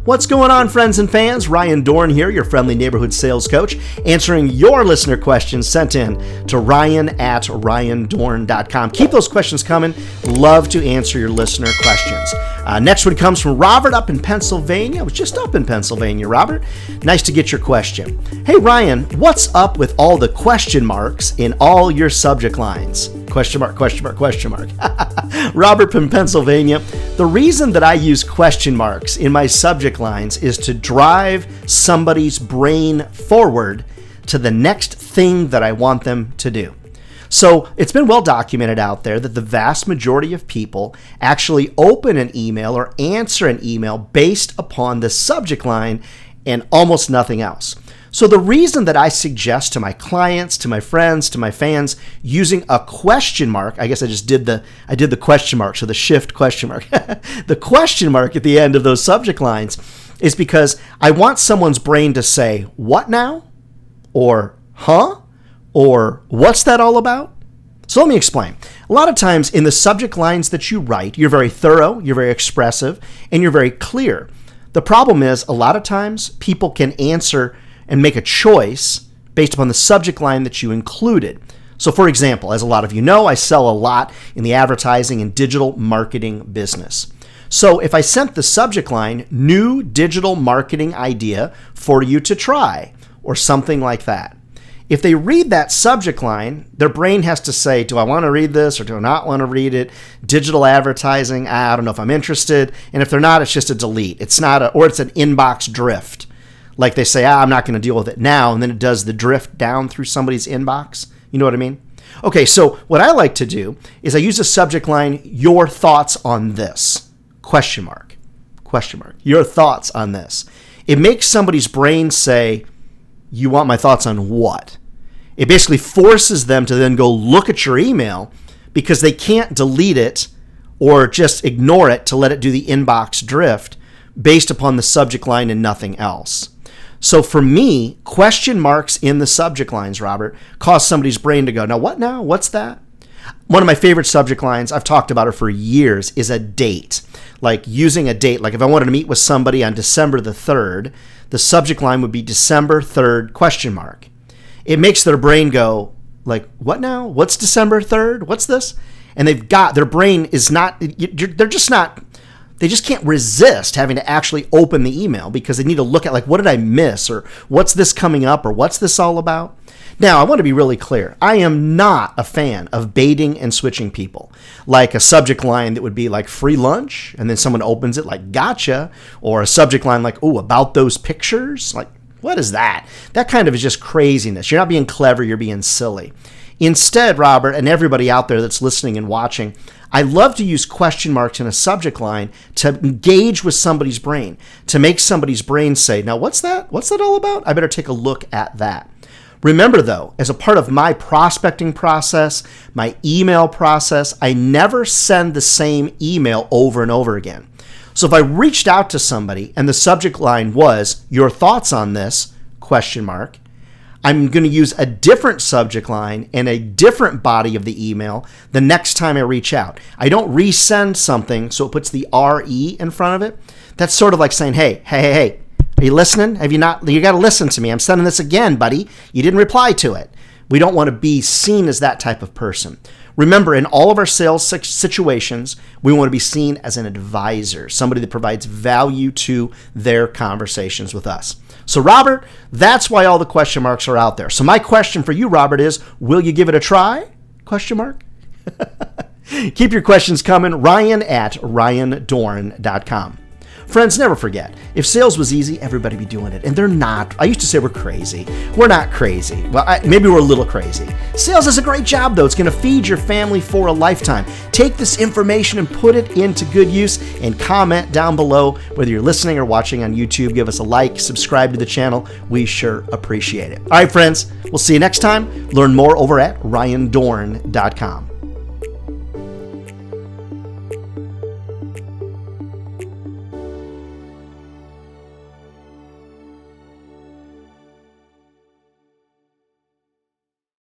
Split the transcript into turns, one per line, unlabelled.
What's going on, friends and fans? Ryan Dohrn here, your friendly neighborhood sales coach, answering your listener questions sent in to ryan@ryandohrn.com. Keep those questions coming. Love to answer your listener questions. Next one comes from Robert up in Pennsylvania. I was just up in Pennsylvania, Robert. Nice to get your question. Hey, Ryan, what's up with all the question marks in all your subject lines? Question mark, question mark, question mark. Robert from Pennsylvania. The reason that I use question marks in my subject lines is to drive somebody's brain forward to the next thing that I want them to do. So it's been well documented out there that the vast majority of people actually open an email or answer an email based upon the subject line and almost nothing else. So the reason that I suggest to my clients, to my friends, to my fans, using a question mark, I guess I did the question mark, so the shift question mark, the question mark at the end of those subject lines is because I want someone's brain to say, what now? Or, huh? Or, what's that all about? So let me explain. A lot of times in the subject lines that you write, you're very thorough, you're very expressive, and you're very clear. The problem is a lot of times people can answer and make a choice based upon the subject line that you included. So for example, as a lot of you know, I sell a lot in the advertising and digital marketing business. So if I sent the subject line, new digital marketing idea for you to try, or something like that. If they read that subject line, their brain has to say, do I want to read this or do I not want to read it? Digital advertising, I don't know if I'm interested. And if they're not, it's just a delete. It's not or it's an inbox drift. Like they say, I'm not going to deal with it now, and then it does the drift down through somebody's inbox. You know what I mean? Okay, so what I like to do is I use a subject line, your thoughts on this? Question mark. Question mark. Your thoughts on this. It makes somebody's brain say, you want my thoughts on what? It basically forces them to then go look at your email because they can't delete it or just ignore it to let it do the inbox drift based upon the subject line and nothing else. So for me, question marks in the subject lines, Robert, cause somebody's brain to go, now what now? What's that? One of my favorite subject lines, I've talked about it for years, is a date. Like using a date. Like if I wanted to meet with somebody on December the 3rd, the subject line would be December 3rd question mark. It makes their brain go like, what now? What's December 3rd? What's this? And their brain is not, they just can't resist having to actually open the email because they need to look at like, what did I miss? Or what's this coming up? Or what's this all about? Now, I want to be really clear. I am not a fan of baiting and switching people. Like a subject line that would be like free lunch, and then someone opens it like gotcha, or a subject line like, oh, about those pictures? Like, what is that? That kind of is just craziness. You're not being clever, you're being silly. Instead, Robert, and everybody out there that's listening and watching, I love to use question marks in a subject line to engage with somebody's brain, to make somebody's brain say, now what's that? What's that all about? I better take a look at that. Remember though, as a part of my prospecting process, my email process, I never send the same email over and over again. So if I reached out to somebody and the subject line was, your thoughts on this, question mark, I'm going to use a different subject line and a different body of the email the next time I reach out. I don't resend something so it puts the RE in front of it. That's sort of like saying, hey, are you listening? Have you not? You got to listen to me. I'm sending this again, buddy. You didn't reply to it. We don't want to be seen as that type of person. Remember, in all of our sales situations, we want to be seen as an advisor, somebody that provides value to their conversations with us. So, Robert, that's why all the question marks are out there. So my question for you, Robert, is, will you give it a try? Question mark. Keep your questions coming. Ryan@ryandohrn.com. Friends, never forget, if sales was easy, everybody would be doing it. And they're not. I used to say we're crazy. We're not crazy. Well, maybe we're a little crazy. Sales is a great job, though. It's going to feed your family for a lifetime. Take this information and put it into good use, and comment down below whether you're listening or watching on YouTube. Give us a like, subscribe to the channel. We sure appreciate it. All right, friends, we'll see you next time. Learn more over at ryandohrn.com.